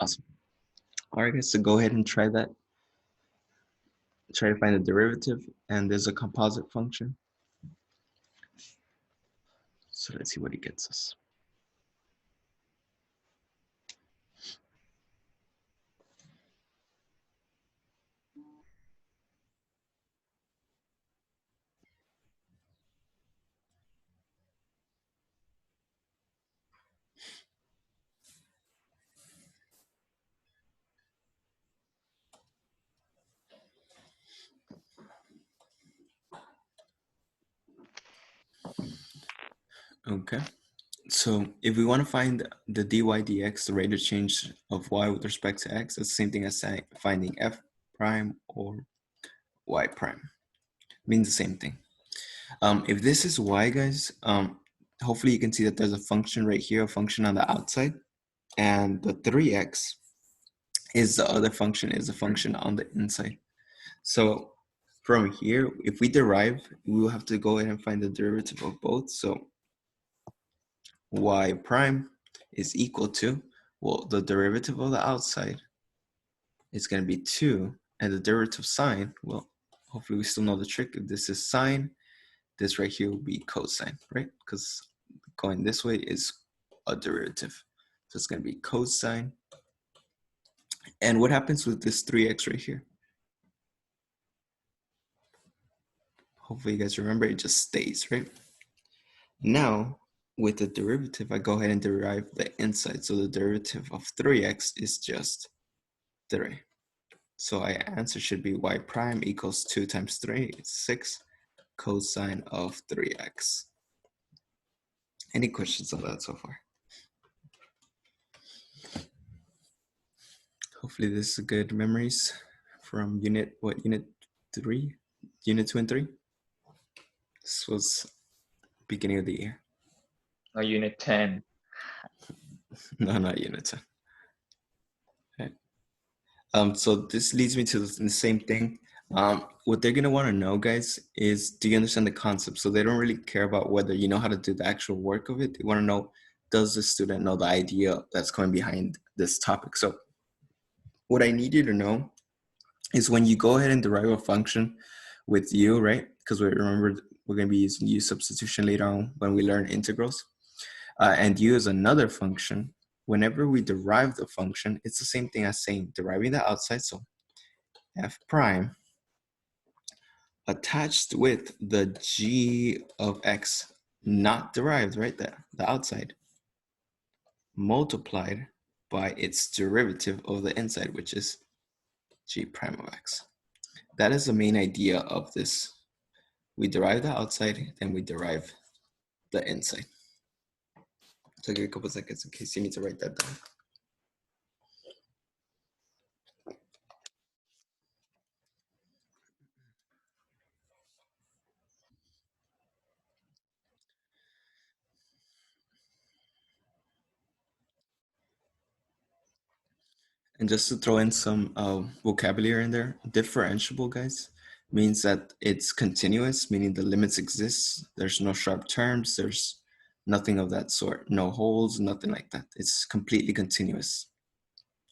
Awesome. All right, guys, so go ahead and try that. Try to find the derivative, and there's a composite function. So let's see what it gets us. Okay, so if we want to find the dy dx, the rate of change of y with respect to x, it's the same thing as finding f prime or y prime. It means the same thing. If this is y, guys, hopefully you can see that there's a function right here, a function on the outside, and the 3x is the other function, is a function on the inside. So from here, if we derive, we will have to go ahead and find the derivative of both. So y prime is equal to, well, the derivative of the outside is going to be 2, and the derivative sign, well, hopefully we still know the trick. If this is sine, this right here will be cosine, right? Because going this way is a derivative. So it's going to be cosine. And what happens with this 3x right here? Hopefully you guys remember, it just stays, right? Now, with the derivative, I go ahead and derive the inside. So the derivative of 3x is just 3. So our answer should be y prime equals 2 times 3, it's 6 cosine of 3x. Any questions on that so far? Hopefully this is good memories from unit 3? Unit 2 and 3? This was beginning of the year. No, unit 10. No, not unit 10. Okay. So this leads me to the same thing. What they're gonna want to know, guys, is do you understand the concept? So they don't really care about whether you know how to do the actual work of it. They want to know, does the student know the idea that's going behind this topic? So what I need you to know is when you go ahead and derive a function with u, right? Because we remember we're going to be using u substitution later on when we learn integrals. And u is another function. Whenever we derive the function, it's the same thing as saying deriving the outside. So f prime attached with the g of x, not derived, right? The outside, multiplied by its derivative of the inside, which is g prime of x. That is the main idea of this. We derive the outside, then we derive the inside. So give me a couple seconds in case you need to write that down. And just to throw in some vocabulary in there, differentiable, guys, means that it's continuous, meaning the limits exist. There's no sharp terms. There's nothing of that sort. No holes, nothing like that. It's completely continuous.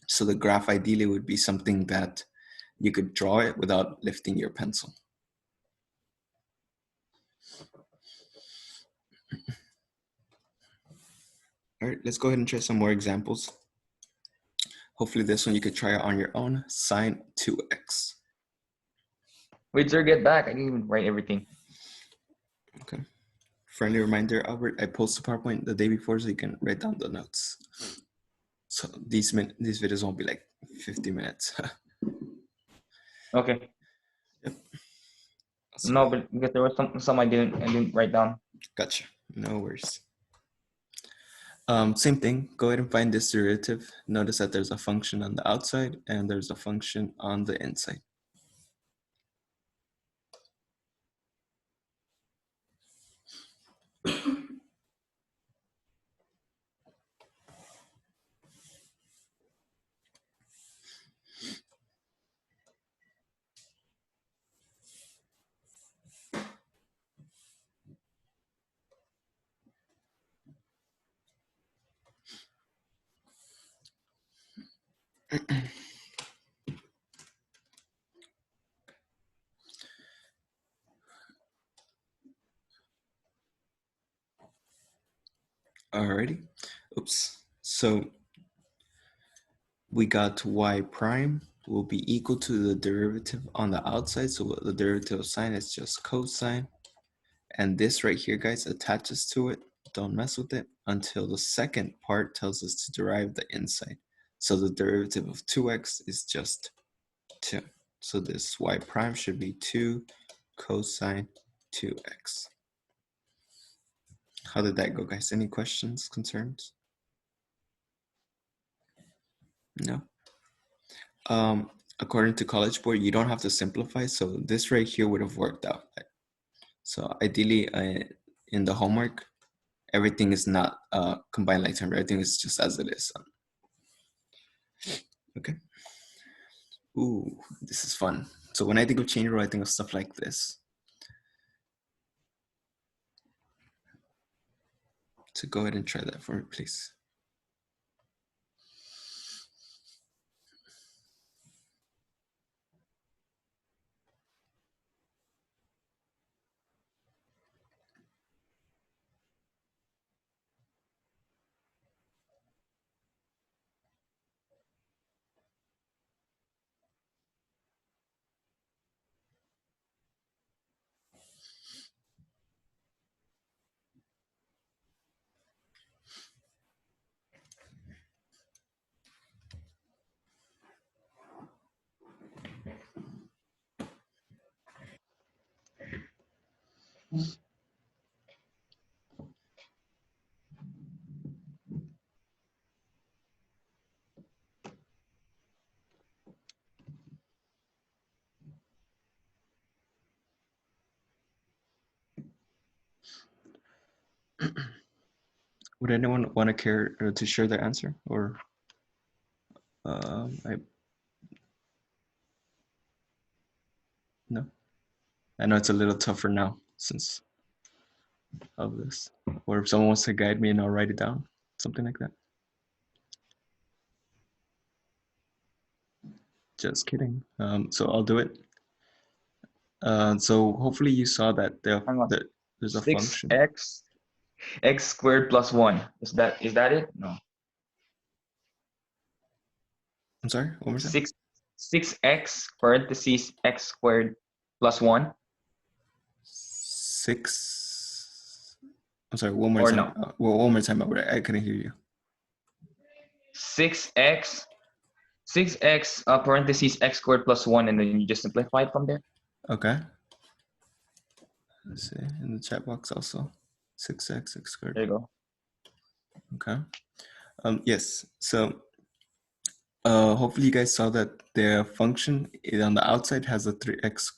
So the graph ideally would be something that you could draw it without lifting your pencil. All right, let's go ahead and try some more examples. Hopefully this one you could try it on your own. Sine 2x. Wait, sir, get back. I didn't even write everything. Okay. Friendly reminder, Albert, I posted PowerPoint the day before so you can write down the notes. So these videos won't be like 50 minutes. Okay. Yep. Awesome. No, but because there was some I didn't write down. Gotcha. No worries. Same thing. Go ahead and find this derivative. Notice that there's a function on the outside and there's a function on the inside. Alrighty. Oops. So we got y prime will be equal to the derivative on the outside. So the derivative of sine is just cosine. And this right here, guys, attaches to it. Don't mess with it until the second part tells us to derive the inside. So the derivative of 2x is just 2. So this y prime should be 2 cosine 2x. How did that go, guys? Any questions, concerns? No? According to College Board, you don't have to simplify. So this right here would have worked out. So ideally, in the homework, everything is not combined like term. Everything is just as it is. Okay. Ooh, this is fun. So when I think of chain rule, I think of stuff like this. So go ahead and try that for me, please. Would anyone want to care to share their answer, or no? I know it's a little tougher now since of this. Or if someone wants to guide me and I'll write it down, something like that. Just kidding. So I'll do it. So hopefully you saw that there's a function. 6x x squared plus 1. Is that it? No. I'm sorry, one more time. 6x parentheses x squared plus 1. 6. I'm sorry, one more Or time. no. Well, one more time. I couldn't hear you. 6x parentheses x squared plus 1, and then you just simplify it from there. Okay. Let's see in the chat box also. 6x squared. There you go. Okay. Yes. So hopefully you guys saw that the function on the outside has a 3x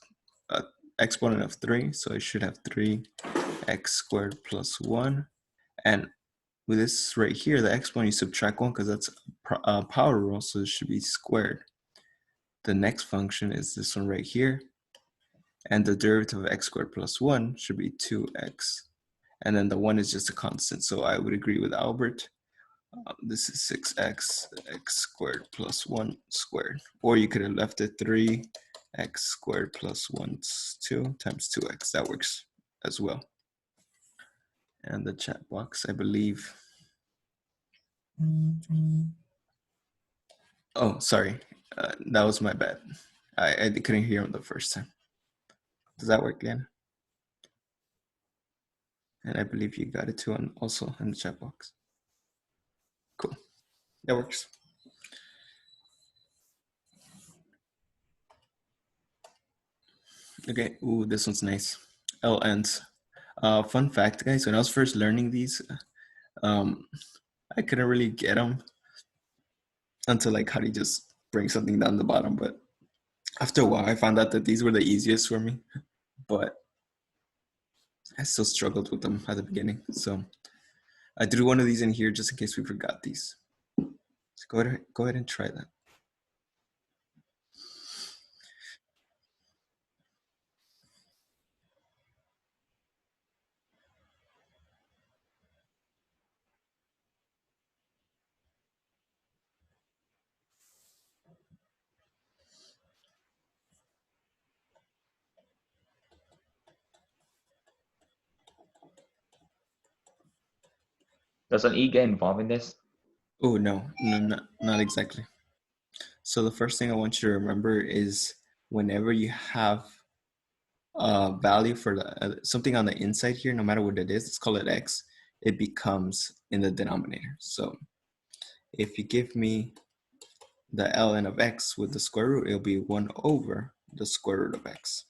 exponent of 3, so it should have 3x squared plus 1. And with this right here, the exponent, you subtract 1 because that's a power rule, so it should be squared. The next function is this one right here, and the derivative of x squared plus 1 should be 2x. And then the 1 is just a constant, so I would agree with Albert. This is 6x squared plus 1 squared. Or you could have left it 3x squared plus 1 2 times 2x. That works as well. And the chat box, I believe. Oh, sorry. That was my bad. I couldn't hear him the first time. Does that work again? And I believe you got it too, and also in the chat box. Cool. That works. Okay. Ooh, this one's nice. LNs. Fun fact, guys, when I was first learning these, I couldn't really get them until like how do you just bring something down the bottom. But after a while, I found out that these were the easiest for me. But I still struggled with them at the beginning. So I threw one of these in here just in case we forgot these. So go ahead and try that. Does an E get involved in this? Oh, no, not exactly. So the first thing I want you to remember is whenever you have a value for something on the inside here, no matter what it is, let's call it x, it becomes in the denominator. So if you give me the ln of x with the square root, it'll be 1 over the square root of x.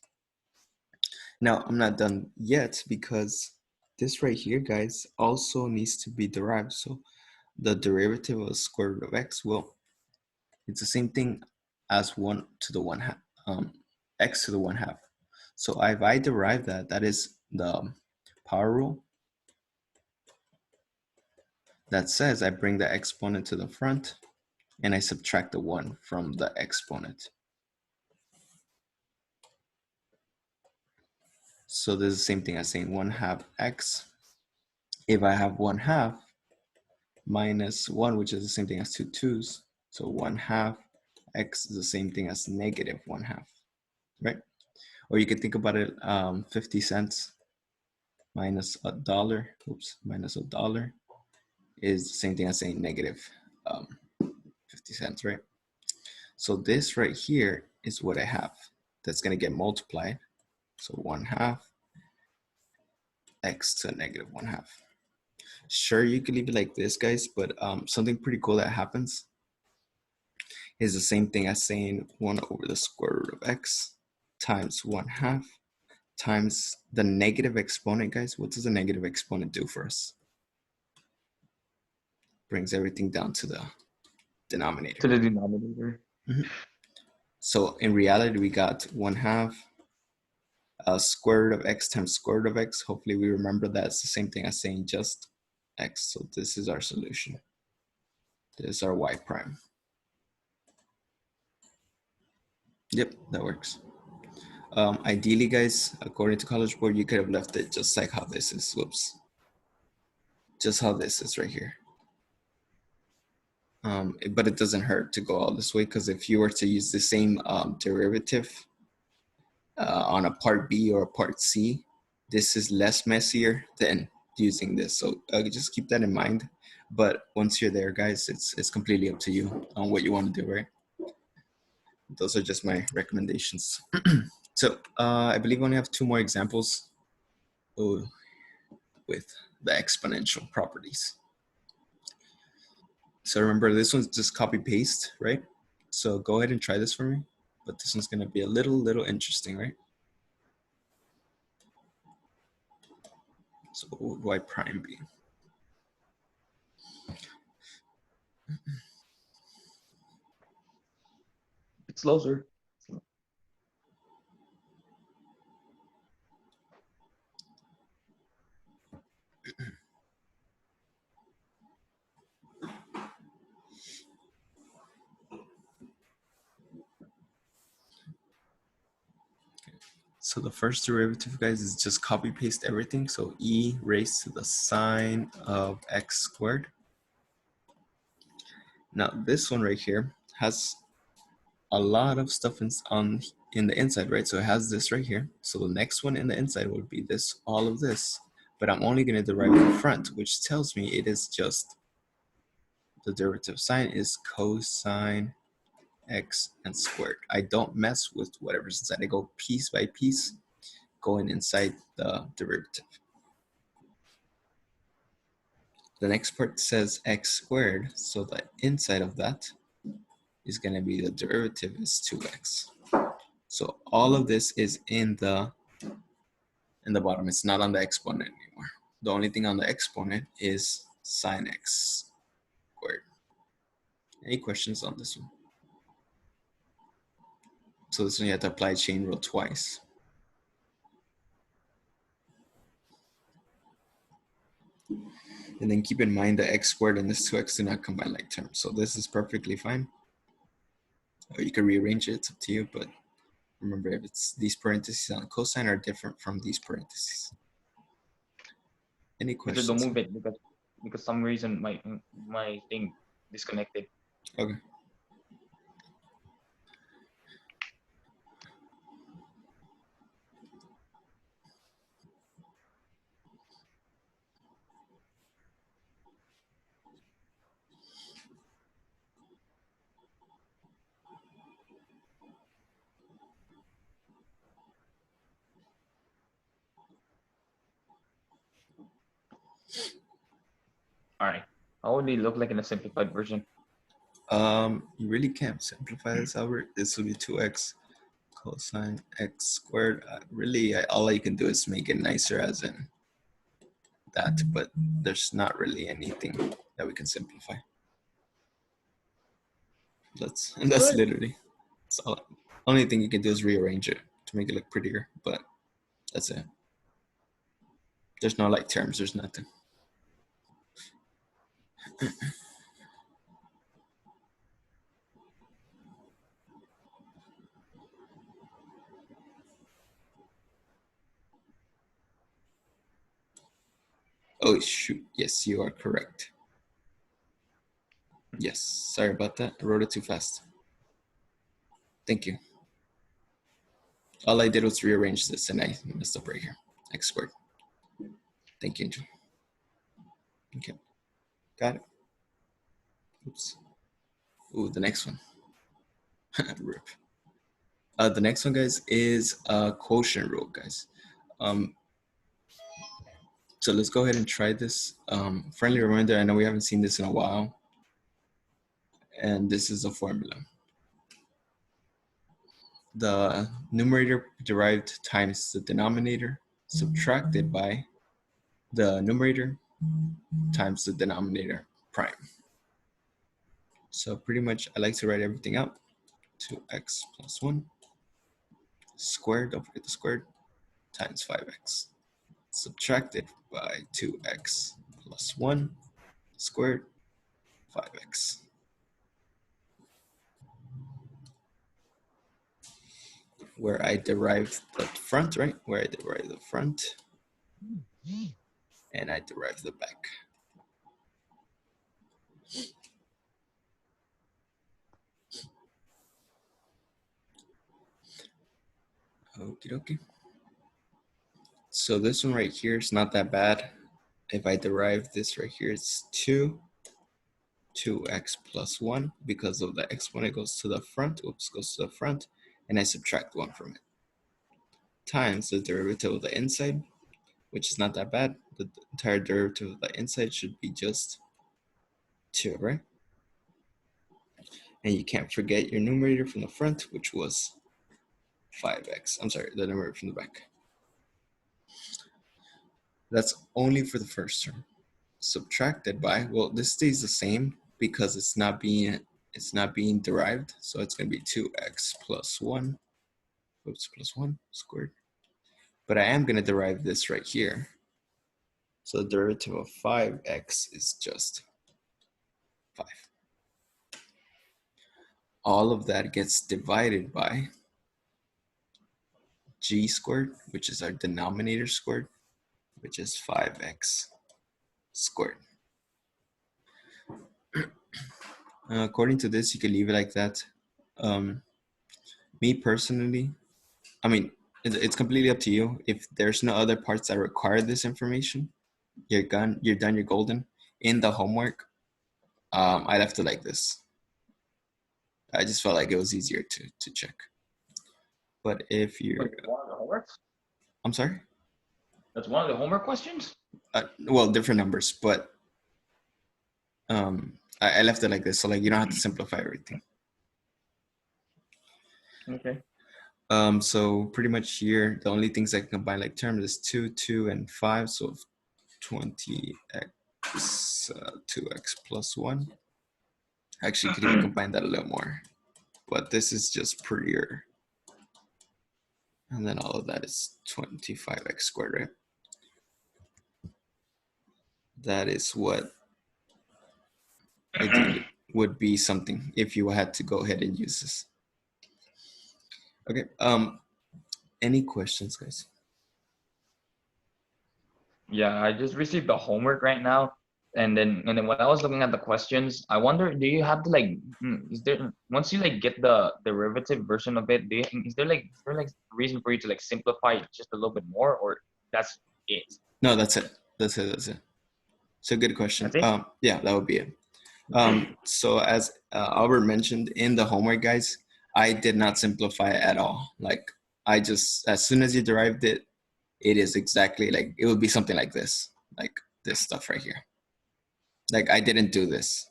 Now, I'm not done yet because this right here, guys, also needs to be derived. So the derivative of the square root of x, well, it's the same thing as 1 to the 1 half, x to the 1 half. So if I derive that, that is the power rule that says I bring the exponent to the front and I subtract the 1 from the exponent. So this is the same thing as saying 1 half x. If I have 1 half minus 1, which is the same thing as 2 2's, so 1 half x is the same thing as negative 1 half, right? Or you could think about it, 50 cents minus $1, minus $1 is the same thing as saying negative 50 cents, right? So this right here is what I have. That's gonna get multiplied. So 1 half x to negative 1 half. Sure, you could leave it like this, guys, but something pretty cool that happens is the same thing as saying 1 over the square root of x times 1 half times the negative exponent, guys. What does the negative exponent do for us? Brings everything down to the denominator. To the denominator. So in reality, we got 1 half square root of x times square root of x. Hopefully we remember that it's the same thing as saying just x. So this is our solution. This is our y prime. Yep, that works. Ideally, guys, according to College Board, you could have left it just like how this is. Whoops. Just how this is right here. But it doesn't hurt to go all this way, because if you were to use the same derivative on a part B or a part C, this is less messier than using this. So just keep that in mind. But once you're there, guys, it's completely up to you on what you want to do, right? Those are just my recommendations. So I believe I only have 2 more examples with the exponential properties. So remember, this one's just copy paste, right? So go ahead and try this for me. But this one's going to be a little interesting, right? So what would y prime be? It's closer. So the first derivative, guys, is just copy paste everything. So e raised to the sine of x squared. Now this one right here has a lot of stuff in the inside, right? So it has this right here. So the next one in the inside would be this, all of this. But I'm only going to derive the front, which tells me it is just the derivative sign is cosine x and squared. I don't mess with whatever's inside. I go piece by piece, going inside the derivative. The next part says x squared, so the inside of that is going to be the derivative is 2x. So all of this is in the bottom. It's not on the exponent anymore. The only thing on the exponent is sine x squared. Any questions on this one? So this one you have to apply chain rule twice. And then keep in mind the x squared and this 2x do not combine like terms. So this is perfectly fine. Or you can rearrange it, it's up to you, but remember, if it's these parentheses on cosine are different from these parentheses. Any Because don't questions? move it because some reason my thing disconnected. Okay. All right. How would it look like in a simplified version? You really can't simplify this, Albert. This will be 2x cosine x squared. Really, all you can do is make it nicer as in that, but there's not really anything that we can simplify. That's literally, it's all. Only thing you can do is rearrange it to make it look prettier, but that's it. There's no like terms, there's nothing. Oh shoot, yes, you are correct. Yes, sorry about that. I wrote it too fast. Thank you. All I did was rearrange this and I messed up right here. X squared. Thank you, Angel. Okay, got it. Oops. Ooh, the next one. Rip. The next one, guys, is quotient rule, guys. So let's go ahead and try this. Friendly reminder, I know we haven't seen this in a while. And this is a formula. The numerator derived times the denominator subtracted by the numerator times the denominator prime. So pretty much I like to write everything out. 2x plus 1 squared, don't forget the squared, times 5x. Subtracted by 2x plus 1 squared, 5x. Where I derived the front, right? Where I derived the front and I derived the back. Okie dokie. So this one right here is not that bad. If I derive this right here, it's 2x plus 1. Because of the exponent goes to the front, oops, goes to the front, and I subtract 1 from it. Times the derivative of the inside, which is not that bad. The entire derivative of the inside should be just 2, right? And you can't forget your numerator from the front, which was 5x. I'm sorry, the numerator from the back. That's only for the first term. Subtracted by, well, this stays the same because it's not being derived. So it's going to be 2x plus 1, oops, plus 1 squared. But I am going to derive this right here. So the derivative of 5x is just 5. All of that gets divided by g squared, which is our denominator squared, which is 5x squared. According to this, you can leave it like that. Me personally, I mean, it's completely up to you. If there's no other parts that require this information, you're done, you're golden. In the homework, I left it like this. I just felt like it was easier to check. But if you're... Like one of the homeworks? I'm sorry? That's one of the homework questions? Well, different numbers, but I left it like this. So like you don't have to simplify everything. Okay. So pretty much here, the only things I can combine like terms is 2, 2, and 5. So 20x, 2x plus 1. Actually, you could even combine that a little more. But this is just prettier. And then all of that is 25x squared, right? That is what ideally would be something if you had to go ahead and use this. Okay, any questions, guys? Yeah, I just received the homework right now. And then when I was looking at the questions, I wonder, do you have to like, is there, once you like get the derivative version of it, is there like reason for you to like simplify it just a little bit more, or that's it? No, that's it. That's it. So good question. That's it? Yeah, that would be it. So as Albert mentioned in the homework, guys, I did not simplify it at all. Like I just, as soon as you derived it, it is exactly like, it would be something like this. Like this stuff right here. Like I didn't do this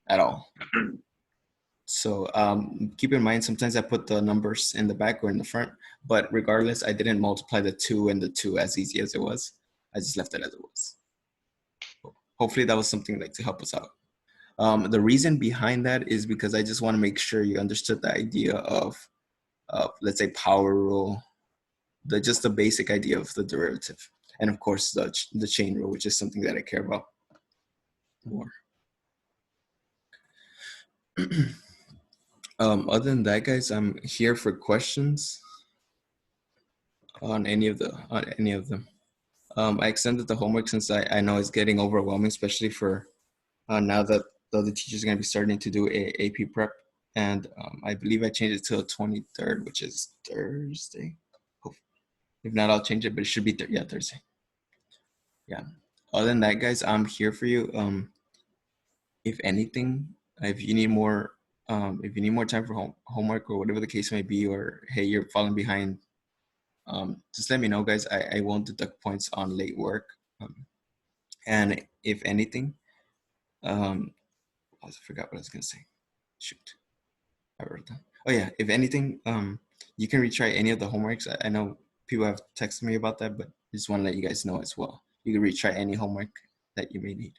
at all. So keep in mind, sometimes I put the numbers in the back or in the front, but regardless, I didn't multiply the 2 and the 2 as easy as it was. I just left it as it was. Hopefully that was something like to help us out. The reason behind that is because I just want to make sure you understood the idea of let's say power rule, just the basic idea of the derivative. And of course, the chain rule, which is something that I care about more. Other than that, guys, I'm here for questions on any of them. I extended the homework since I know it's getting overwhelming, especially for now that the other teachers are going to be starting to do AP prep. And I believe I changed it to the 23rd, which is Thursday. If not, I'll change it, but it should be Thursday. Yeah. Other than that, guys, I'm here for you. If anything, if you need more time for homework or whatever the case may be, or hey, you're falling behind, just let me know, guys. I won't deduct points on late work. And if anything, I forgot what I was gonna say. Shoot, I wrote it down. Oh yeah, if anything, you can retry any of the homeworks. I know people have texted me about that, but I just want to let you guys know as well. You can retry any homework that you may need.